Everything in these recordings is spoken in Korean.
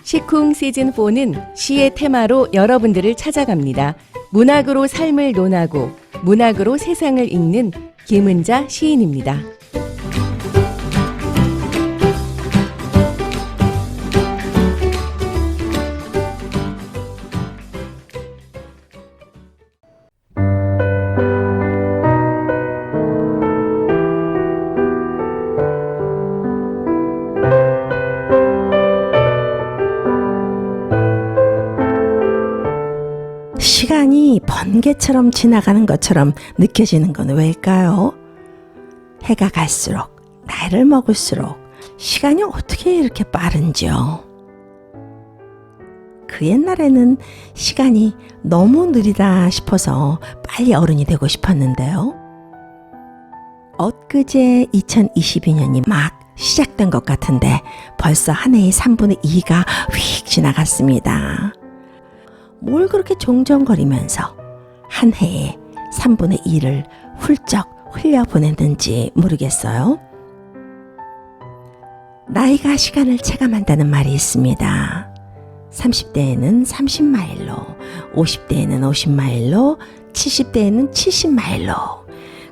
시쿵 시즌4는 시의 테마로 여러분들을 찾아갑니다. 문학으로 삶을 논하고 문학으로 세상을 읽는 김은자 시인입니다. 시간이 번개처럼 지나가는 것처럼 느껴지는 건 왜일까요? 해가 갈수록, 나이를 먹을수록 시간이 어떻게 이렇게 빠른지요? 그 옛날에는 시간이 너무 느리다 싶어서 빨리 어른이 되고 싶었는데요. 엊그제 2022년이 막 시작된 것 같은데 벌써 한 해의 3분의 2가 휙 지나갔습니다. 뭘 그렇게 종종거리면서 한 해에 3분의 2를 훌쩍 흘려보냈는지 모르겠어요. 나이가 시간을 체감한다는 말이 있습니다. 30대에는 30마일로, 50대에는 50마일로, 70대에는 70마일로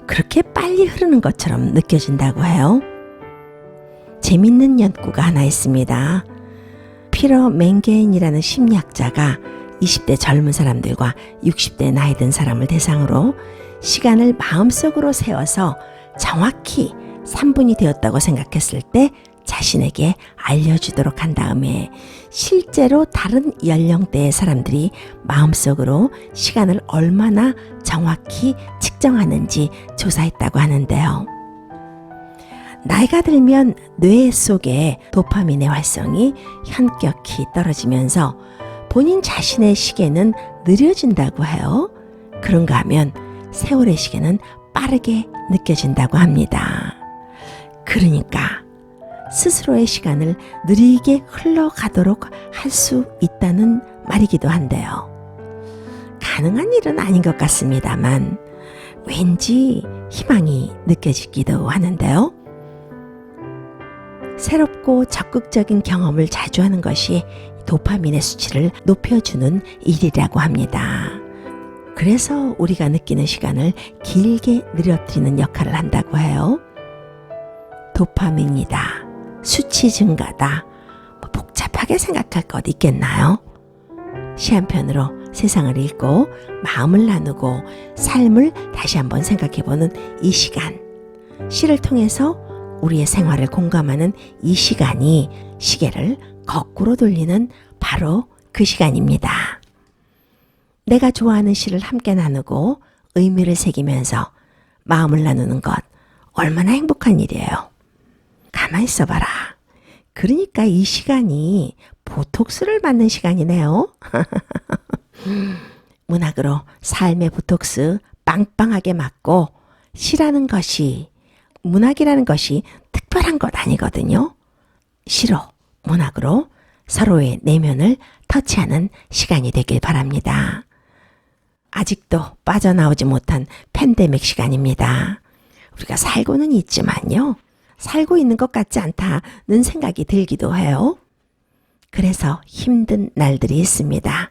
그렇게 빨리 흐르는 것처럼 느껴진다고 해요. 재밌는 연구가 하나 있습니다. 피터 맨게인이라는 심리학자가 20대 젊은 사람들과 60대 나이 든 사람을 대상으로 시간을 마음속으로 세워서 정확히 3분이 되었다고 생각했을 때 자신에게 알려주도록 한 다음에 실제로 다른 연령대의 사람들이 마음속으로 시간을 얼마나 정확히 측정하는지 조사했다고 하는데요. 나이가 들면 뇌 속에 도파민의 활성이 현격히 떨어지면서 본인 자신의 시계는 느려진다고 해요. 그런가 하면 세월의 시계는 빠르게 느껴진다고 합니다. 그러니까 스스로의 시간을 느리게 흘러가도록 할 수 있다는 말이기도 한데요. 가능한 일은 아닌 것 같습니다만 왠지 희망이 느껴지기도 하는데요. 새롭고 적극적인 경험을 자주 하는 것이 도파민의 수치를 높여주는 일이라고 합니다. 그래서 우리가 느끼는 시간을 길게 느려뜨리는 역할을 한다고 해요. 도파민이다, 수치 증가다, 복잡하게 생각할 것 있겠나요? 시 한 편으로 세상을 읽고 마음을 나누고 삶을 다시 한번 생각해보는 이 시간, 시를 통해서 우리의 생활을 공감하는 이 시간이 시계를 거꾸로 돌리는 바로 그 시간입니다. 내가 좋아하는 시를 함께 나누고 의미를 새기면서 마음을 나누는 것 얼마나 행복한 일이에요. 가만히 있어봐라. 그러니까 이 시간이 보톡스를 맞는 시간이네요. 문학으로 삶의 보톡스 빵빵하게 맞고 시라는 것이, 문학이라는 것이 특별한 것 아니거든요. 시로, 문학으로 서로의 내면을 터치하는 시간이 되길 바랍니다. 아직도 빠져나오지 못한 팬데믹 시간입니다. 우리가 살고는 있지만요, 살고 있는 것 같지 않다는 생각이 들기도 해요. 그래서 힘든 날들이 있습니다.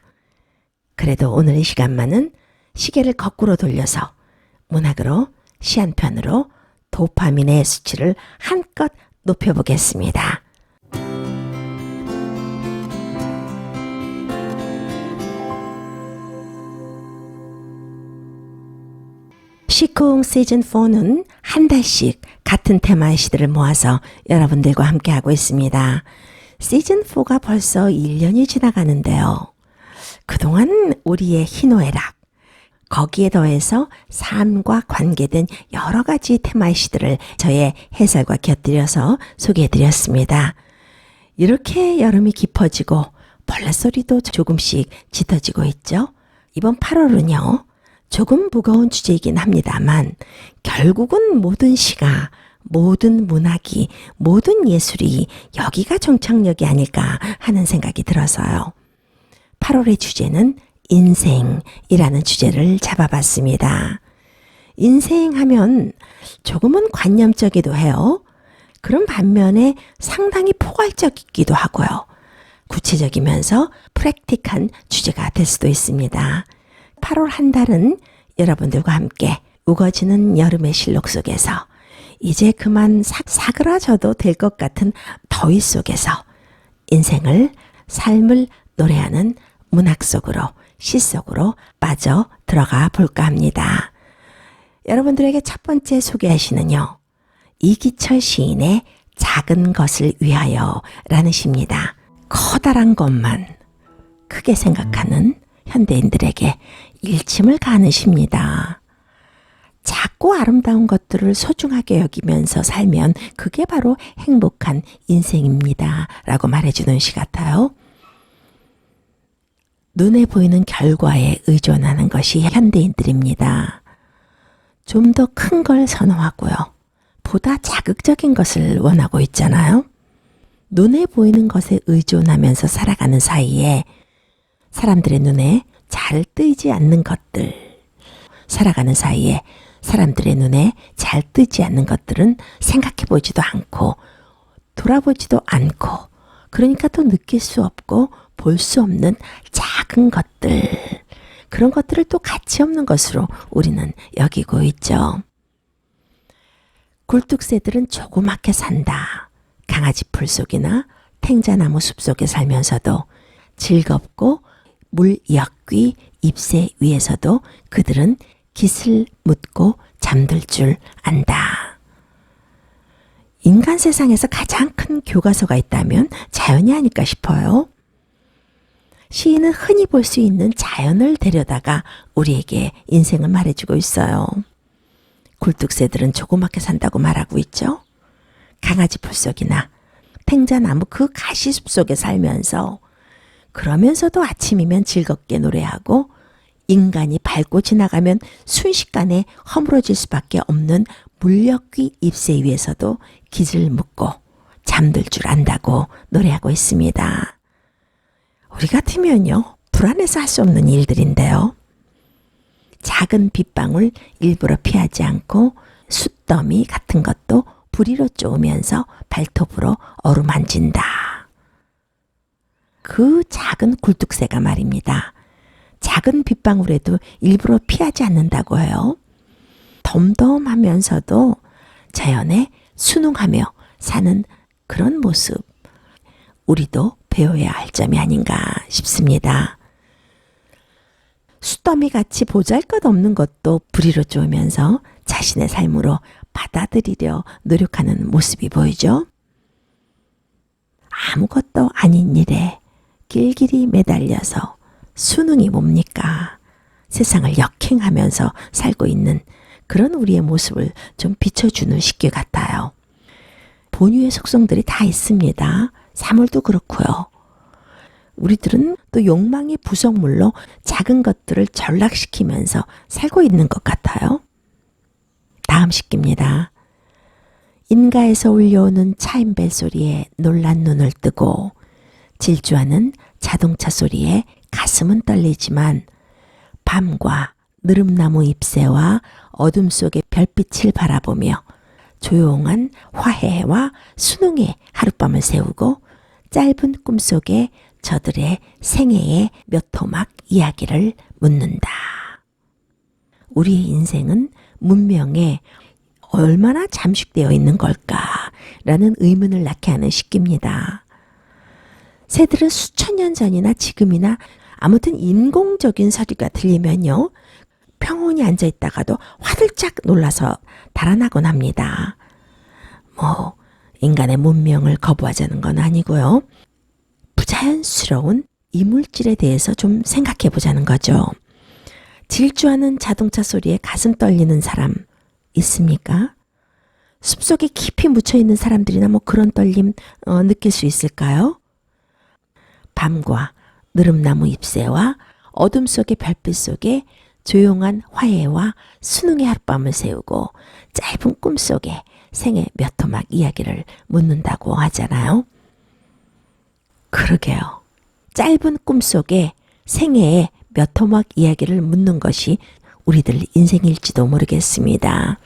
그래도 오늘 이 시간만은 시계를 거꾸로 돌려서 문학으로 시 한 편으로 도파민의 수치를 한껏 높여보겠습니다. 시쿵 시즌4는 한 달씩 같은 테마의 시들을 모아서 여러분들과 함께하고 있습니다. 시즌4가 벌써 1년이 지나가는데요. 그동안 우리의 희노애락, 거기에 더해서 삶과 관계된 여러 가지 테마의 시들을 저의 해설과 곁들여서 소개해드렸습니다. 이렇게 여름이 깊어지고 벌레소리도 조금씩 짙어지고 있죠. 이번 8월은요. 조금 무거운 주제이긴 합니다만 결국은 모든 시가, 모든 문학이, 모든 예술이 여기가 정착력이 아닐까 하는 생각이 들어서요. 8월의 주제는 인생이라는 주제를 잡아봤습니다. 인생하면 조금은 관념적이기도 해요. 그런 반면에 상당히 포괄적이기도 하고요. 구체적이면서 프랙틱한 주제가 될 수도 있습니다. 8월 한 달은 여러분들과 함께 우거지는 여름의 실록 속에서 이제 그만 사그라져도 될 것 같은 더위 속에서 인생을, 삶을 노래하는 문학 속으로, 시 속으로 빠져 들어가 볼까 합니다. 여러분들에게 첫 번째 소개할 시는요, 이기철 시인의 작은 것을 위하여 라는 시입니다. 커다란 것만 크게 생각하는 현대인들에게 일침을 가는 시입니다. 작고 아름다운 것들을 소중하게 여기면서 살면 그게 바로 행복한 인생입니다. 라고 말해주는 시 같아요. 눈에 보이는 결과에 의존하는 것이 현대인들입니다. 좀 더 큰 걸 선호하고요. 보다 자극적인 것을 원하고 있잖아요. 눈에 보이는 것에 의존하면서 살아가는 사이에 사람들의 눈에 잘 뜨이지 않는 것들, 살아가는 사이에 사람들의 눈에 잘 뜨지 않는 것들은 생각해 보지도 않고 돌아보지도 않고, 그러니까 또 느낄 수 없고 볼 수 없는 작은 것들, 그런 것들을 또 가치 없는 것으로 우리는 여기고 있죠. 굴뚝새들은 조그맣게 산다. 강아지 풀 속이나 탱자나무 숲 속에 살면서도 즐겁고 물 역귀 잎새 위에서도 그들은 깃을 묻고 잠들 줄 안다. 인간 세상에서 가장 큰 교과서가 있다면 자연이 아닐까 싶어요. 시인은 흔히 볼 수 있는 자연을 데려다가 우리에게 인생을 말해주고 있어요. 굴뚝새들은 조그맣게 산다고 말하고 있죠. 강아지 풀속이나 탱자나무 그 가시숲 속에 살면서, 그러면서도 아침이면 즐겁게 노래하고 인간이 밟고 지나가면 순식간에 허물어질 수밖에 없는 물역귀 잎새 위에서도 깃을 묻고 잠들 줄 안다고 노래하고 있습니다. 우리 같으면요, 불안해서 할 수 없는 일들인데요. 작은 빗방울 일부러 피하지 않고 숯더미 같은 것도 부리로 쪼으면서 발톱으로 어루만진다. 그 작은 굴뚝새가 말입니다. 작은 빗방울에도 일부러 피하지 않는다고 해요. 덤덤하면서도 자연에 순응하며 사는 그런 모습, 우리도 배워야 할 점이 아닌가 싶습니다. 숯더미같이 보잘것없는 것도 부리로 쪼으면서 자신의 삶으로 받아들이려 노력하는 모습이 보이죠. 아무것도 아닌 일에 길길이 매달려서 수능이 뭡니까? 세상을 역행하면서 살고 있는 그런 우리의 모습을 좀 비춰주는 시기 같아요. 본유의 속성들이 다 있습니다. 사물도 그렇고요. 우리들은 또 욕망의 부속물로 작은 것들을 전락시키면서 살고 있는 것 같아요. 다음 식기입니다. 인가에서 울려오는 차임벨 소리에 놀란 눈을 뜨고 질주하는 자동차 소리에 가슴은 떨리지만 밤과 느릅나무 잎새와 어둠 속의 별빛을 바라보며 조용한 화해와 순응의 하룻밤을 세우고 짧은 꿈속에 저들의 생애의 몇 토막 이야기를 묻는다. 우리의 인생은 문명에 얼마나 잠식되어 있는 걸까라는 의문을 낳게 하는 시기입니다. 새들은 수천 년 전이나 지금이나 아무튼 인공적인 소리가 들리면요, 평온히 앉아있다가도 화들짝 놀라서 달아나곤 합니다. 인간의 문명을 거부하자는 건 아니고요. 부자연스러운 이물질에 대해서 좀 생각해 보자는 거죠. 질주하는 자동차 소리에 가슴 떨리는 사람 있습니까? 숲속에 깊이 묻혀있는 사람들이나 그런 떨림 느낄 수 있을까요? 밤과 느릅나무 잎새와 어둠 속의 별빛 속에 조용한 화해와 순응의 하룻밤을 세우고 짧은 꿈 속에 생애 몇 토막 이야기를 묻는다고 하잖아요. 그러게요. 짧은 꿈 속에 생애의 몇 토막 이야기를 묻는 것이 우리들 인생일지도 모르겠습니다.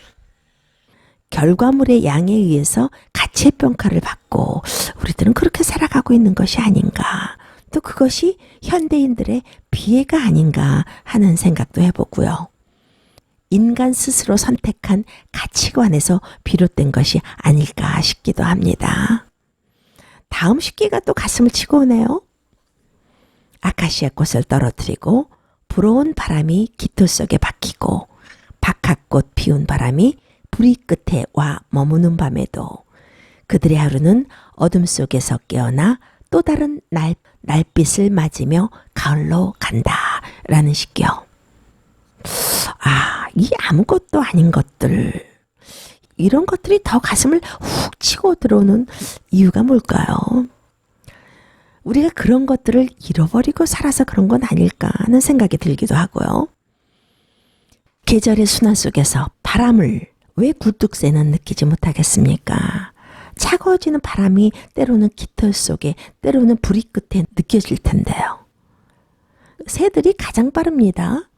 결과물의 양에 의해서 가치 재평가를 받고 우리들은 그렇게 살아가고 있는 것이 아닌가. 또 그것이 현대인들의 비애가 아닌가 하는 생각도 해보고요. 인간 스스로 선택한 가치관에서 비롯된 것이 아닐까 싶기도 합니다. 다음 식기가 또 가슴을 치고 오네요. 아카시아 꽃을 떨어뜨리고 불어온 바람이 깃털 속에 박히고 박하꽃 피운 바람이 불이 끝에 와 머무는 밤에도 그들의 하루는 어둠 속에서 깨어나 또 다른 날빛을 맞으며 가을로 간다 라는 식기요. 이 아무것도 아닌 것들, 이런 것들이 더 가슴을 훅 치고 들어오는 이유가 뭘까요? 우리가 그런 것들을 잃어버리고 살아서 그런 건 아닐까 하는 생각이 들기도 하고요. 계절의 순환 속에서 바람을 왜 굴뚝새는 느끼지 못하겠습니까? 차가워지는 바람이 때로는 깃털 속에, 때로는 부리 끝에 느껴질 텐데요. 새들이 가장 빠릅니다.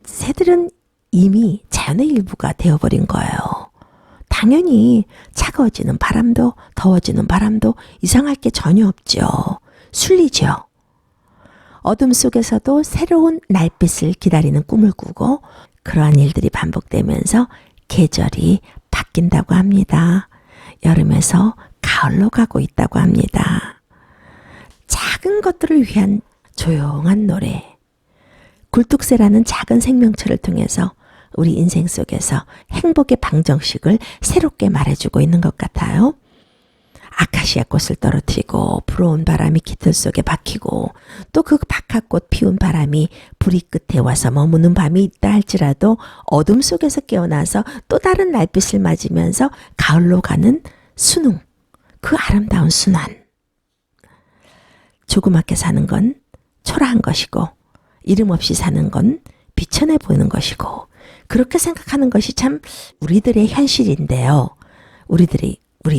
새들은 이미 자연의 일부가 되어버린 거예요. 당연히 차가워지는 바람도 더워지는 바람도 이상할 게 전혀 없죠. 순리죠. 어둠 속에서도 새로운 날빛을 기다리는 꿈을 꾸고 그러한 일들이 반복되면서 계절이 바뀐다고 합니다. 여름에서 가을로 가고 있다고 합니다. 작은 것들을 위한 조용한 노래. 굴뚝새라는 작은 생명체를 통해서 우리 인생 속에서 행복의 방정식을 새롭게 말해주고 있는 것 같아요. 아카시아 꽃을 떨어뜨리고 불어온 바람이 깃털 속에 박히고 또 그 박하꽃 피운 바람이 불이 끝에 와서 머무는 밤이 있다 할지라도 어둠 속에서 깨어나서 또 다른 날빛을 맞으면서 가을로 가는 순웅, 그 아름다운 순환. 조그맣게 사는 건 초라한 것이고 이름 없이 사는 건 비천해 보이는 것이고 그렇게 생각하는 것이 참 우리들의 현실인데요. 우리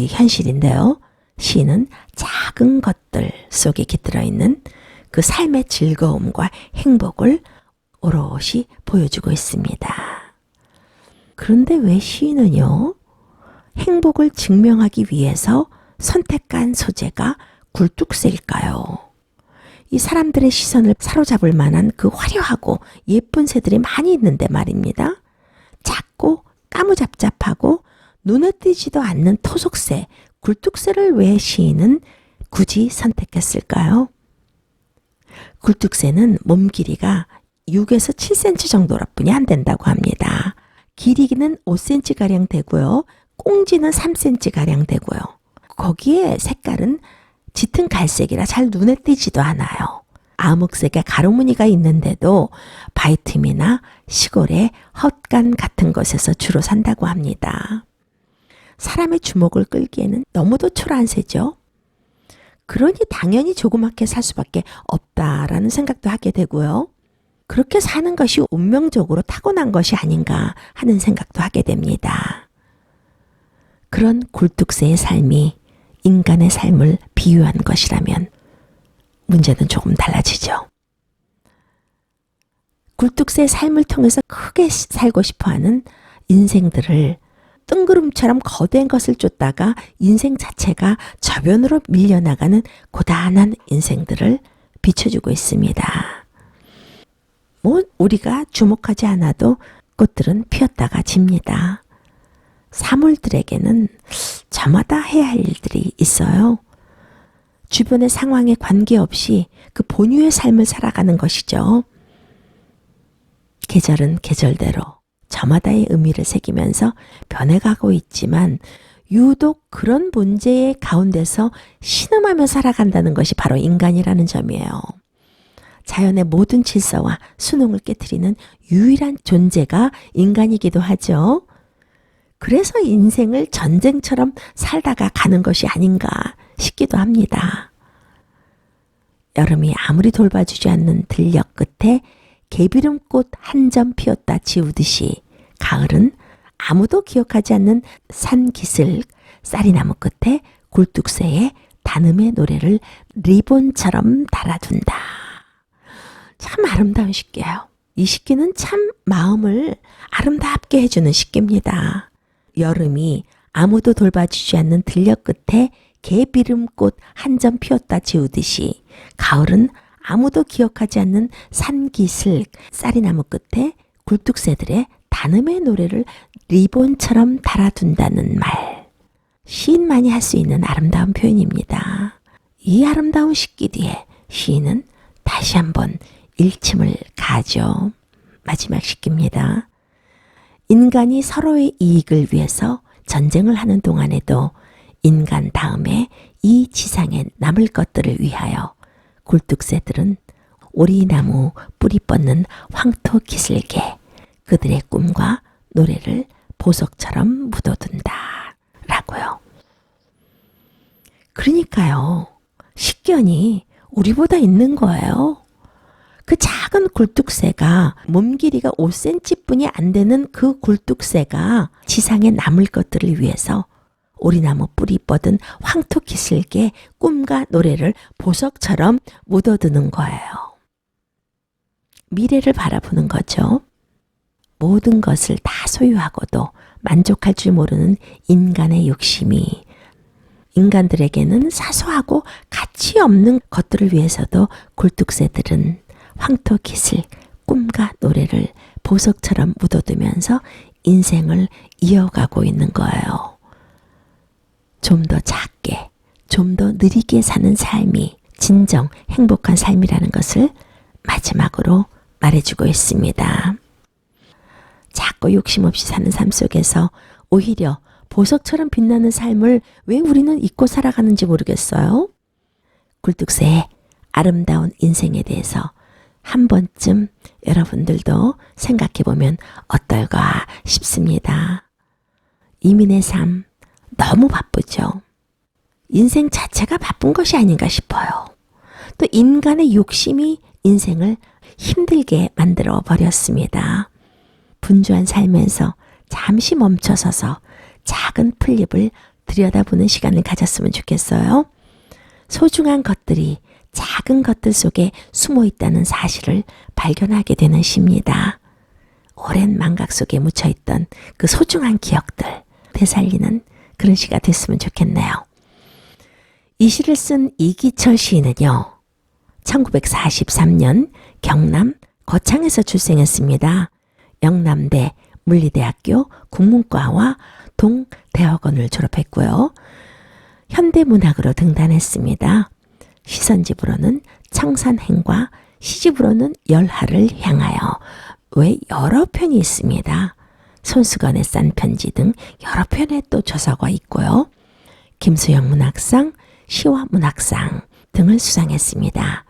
현실인데요. 시인은 작은 것들 속에 깃들어 있는 그 삶의 즐거움과 행복을 오롯이 보여주고 있습니다. 그런데 왜 시인은요, 행복을 증명하기 위해서 선택한 소재가 굴뚝새일까요? 이 사람들의 시선을 사로잡을 만한 그 화려하고 예쁜 새들이 많이 있는데 말입니다. 작고 까무잡잡하고 눈에 띄지도 않는 토속새, 굴뚝새를 왜 시인은 굳이 선택했을까요? 굴뚝새는 몸 길이가 6에서 7cm 정도뿐이 안 된다고 합니다. 길이는 5cm가량 되고요. 꽁지는 3cm가량 되고요. 거기에 색깔은 짙은 갈색이라 잘 눈에 띄지도 않아요. 암흑색의 가로무늬가 있는데도 바이틈이나 시골의 헛간 같은 곳에서 주로 산다고 합니다. 사람의 주목을 끌기에는 너무도 초라한 새죠. 그러니 당연히 조그맣게 살 수밖에 없다라는 생각도 하게 되고요. 그렇게 사는 것이 운명적으로 타고난 것이 아닌가 하는 생각도 하게 됩니다. 그런 굴뚝새의 삶이 인간의 삶을 비유한 것이라면 문제는 조금 달라지죠. 굴뚝새의 삶을 통해서 크게 살고 싶어하는 인생들을 뜬구름처럼 거대한 것을 쫓다가 인생 자체가 저변으로 밀려나가는 고단한 인생들을 비춰주고 있습니다. 우리가 주목하지 않아도 꽃들은 피었다가 집니다. 사물들에게는 저마다 해야 할 일들이 있어요. 주변의 상황에 관계없이 그 본유의 삶을 살아가는 것이죠. 계절은 계절대로 저마다의 의미를 새기면서 변해가고 있지만 유독 그런 문제의 가운데서 신음하며 살아간다는 것이 바로 인간이라는 점이에요. 자연의 모든 질서와 순응을 깨트리는 유일한 존재가 인간이기도 하죠. 그래서 인생을 전쟁처럼 살다가 가는 것이 아닌가 싶기도 합니다. 여름이 아무리 돌봐주지 않는 들녘 끝에 개비름꽃 한 점 피었다 지우듯이 가을은 아무도 기억하지 않는 산기슭 쌀이나무 끝에 굴뚝새의 단음의 노래를 리본처럼 달아둔다. 참 아름다운 식기예요. 이 식기는 참 마음을 아름답게 해주는 식기입니다. 여름이 아무도 돌봐주지 않는 들녘 끝에 개비름꽃 한 점 피었다 지우듯이 가을은 아무도 기억하지 않는 산기슭 쌀이나무 끝에 굴뚝새들의 단음의 노래를 리본처럼 달아둔다는 말. 시인만이 할 수 있는 아름다운 표현입니다. 이 아름다운 식기 뒤에 시인은 다시 한번 일침을 가죠. 마지막 식기입니다. 인간이 서로의 이익을 위해서 전쟁을 하는 동안에도 인간 다음에 이 지상에 남을 것들을 위하여 굴뚝새들은 오리나무 뿌리 뻗는 황토 기슭에 그들의 꿈과 노래를 보석처럼 묻어둔다. 라고요. 그러니까요. 식견이 우리보다 있는 거예요. 그 작은 굴뚝새가 몸 길이가 5cm뿐이 안 되는 그 굴뚝새가 지상에 남을 것들을 위해서 오리나무 뿌리 뻗은 황토 기슭에 꿈과 노래를 보석처럼 묻어두는 거예요. 미래를 바라보는 거죠. 모든 것을 다 소유하고도 만족할 줄 모르는 인간의 욕심이 인간들에게는 사소하고 가치 없는 것들을 위해서도 굴뚝새들은 황토 기슭, 꿈과 노래를 보석처럼 묻어두면서 인생을 이어가고 있는 거예요. 좀 더 작게, 좀 더 느리게 사는 삶이 진정 행복한 삶이라는 것을 마지막으로 말해주고 있습니다. 작고 욕심 없이 사는 삶 속에서 오히려 보석처럼 빛나는 삶을 왜 우리는 잊고 살아가는지 모르겠어요. 굴뚝새의 아름다운 인생에 대해서 한 번쯤 여러분들도 생각해 보면 어떨까 싶습니다. 이민의 삶 너무 바쁘죠. 인생 자체가 바쁜 것이 아닌가 싶어요. 또 인간의 욕심이 인생을 힘들게 만들어 버렸습니다. 분주한 삶에서 잠시 멈춰서서 작은 풀잎을 들여다보는 시간을 가졌으면 좋겠어요. 소중한 것들이 작은 것들 속에 숨어 있다는 사실을 발견하게 되는 시입니다. 오랜 망각 속에 묻혀있던 그 소중한 기억들 되살리는 그런 시가 됐으면 좋겠네요. 이 시를 쓴 이기철 시인은요. 1943년 경남 거창에서 출생했습니다. 영남대 물리대학교 국문과와 동대학원을 졸업했고요. 현대문학으로 등단했습니다. 시선집으로는 청산행과 시집으로는 열하를 향하여 외 여러 편이 있습니다. 손수건에 싼 편지 등 여러 편의 또 저서가 있고요. 김수영 문학상, 시와 문학상 등을 수상했습니다.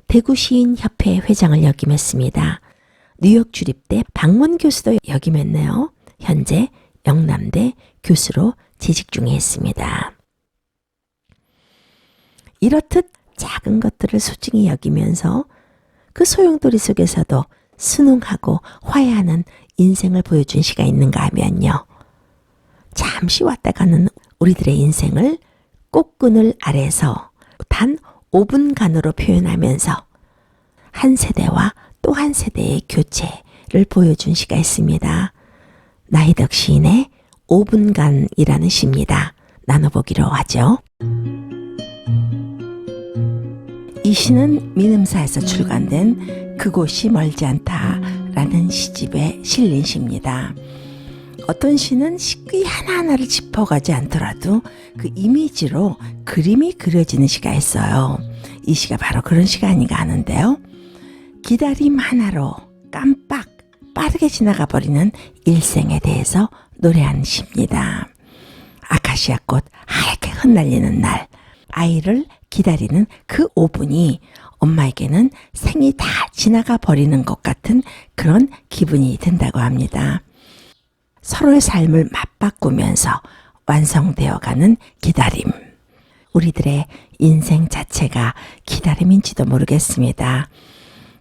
대구시인협회 회장을 역임했습니다. 뉴욕 주립대 방문 교수도 역임했네요. 현재 영남대 교수로 재직 중에 있습니다. 이렇듯 작은 것들을 소중히 여기면서 그 소용돌이 속에서도 순응하고 화해하는 인생을 보여준 시가 있는가 하면요. 잠시 왔다 가는 우리들의 인생을 꽃그늘 아래서 단 5분간으로 표현하면서 한 세대와 또 한 세대의 교체를 보여준 시가 있습니다. 나희덕 시인의 5분간이라는 시입니다. 나눠보기로 하죠. 이 시는 민음사에서 출간된 그곳이 멀지 않다라는 시집에 실린 시입니다. 어떤 시는 식기 하나하나를 짚어가지 않더라도 그 이미지로 그림이 그려지는 시가 있어요. 이 시가 바로 그런 시가 아닌가 하는데요. 기다림 하나로 깜빡 빠르게 지나가 버리는 일생에 대해서 노래하는 시입니다. 아카시아 꽃 하얗게 흩날리는 날, 아이를 기다리는 그 5분이 엄마에게는 생이 다 지나가 버리는 것 같은 그런 기분이 든다고 합니다. 서로의 삶을 맞바꾸면서 완성되어가는 기다림. 우리들의 인생 자체가 기다림인지도 모르겠습니다.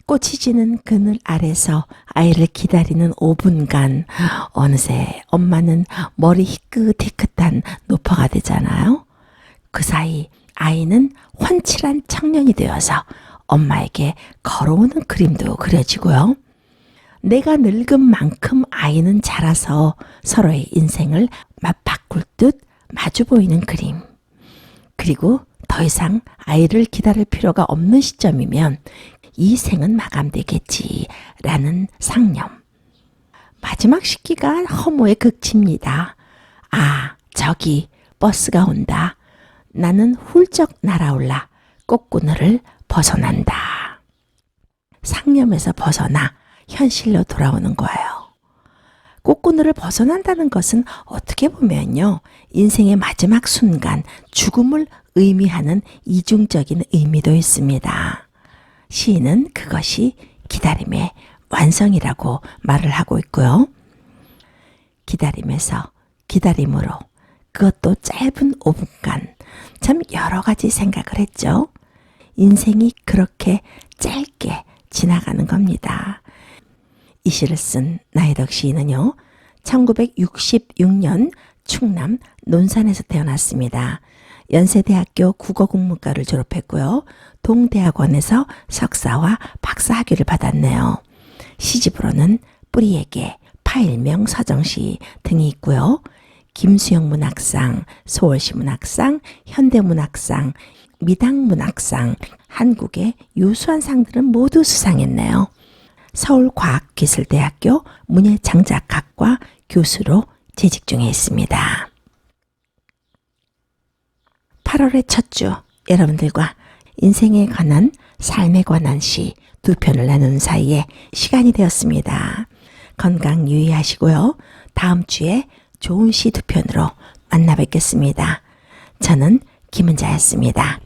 꽃이 지는 그늘 아래서 아이를 기다리는 5분간 어느새 엄마는 머리 희끗희끗한 노파가 되잖아요. 그 사이 아이는 훤칠한 청년이 되어서 엄마에게 걸어오는 그림도 그려지고요. 내가 늙은 만큼 아이는 자라서 서로의 인생을 맞바꾸는 굴뚝 마주 보이는 그림. 그리고 더 이상 아이를 기다릴 필요가 없는 시점이면 이 생은 마감되겠지라는 상념. 마지막 식기가 허무의 극치입니다. 아, 저기 버스가 온다. 나는 훌쩍 날아올라 꽃그늘을 벗어난다. 상념에서 벗어나 현실로 돌아오는 거예요. 꽃그늘을 벗어난다는 것은 어떻게 보면요, 인생의 마지막 순간, 죽음을 의미하는 이중적인 의미도 있습니다. 시인은 그것이 기다림의 완성이라고 말을 하고 있고요. 기다림에서 기다림으로, 그것도 짧은 5분간 참 여러 가지 생각을 했죠. 인생이 그렇게 짧게 지나가는 겁니다. 이 시를 쓴 나혜덕 시인은요, 1966년 충남 논산에서 태어났습니다. 연세대학교 국어국문과를 졸업했고요. 동대학원에서 석사와 박사 학위를 받았네요. 시집으로는 뿌리에게, 파일명 서정시 등이 있고요. 김수영 문학상, 서울시 문학상, 현대문학상, 미당문학상, 한국의 유수한 상들은 모두 수상했네요. 서울과학기술대학교 문예창작학과 교수로 재직 중에 있습니다. 8월의 첫 주, 여러분들과 인생에 관한, 삶에 관한 시 두 편을 나누는 사이에 시간이 되었습니다. 건강 유의하시고요. 다음 주에 좋은 시 두 편으로 만나 뵙겠습니다. 저는 김은자였습니다.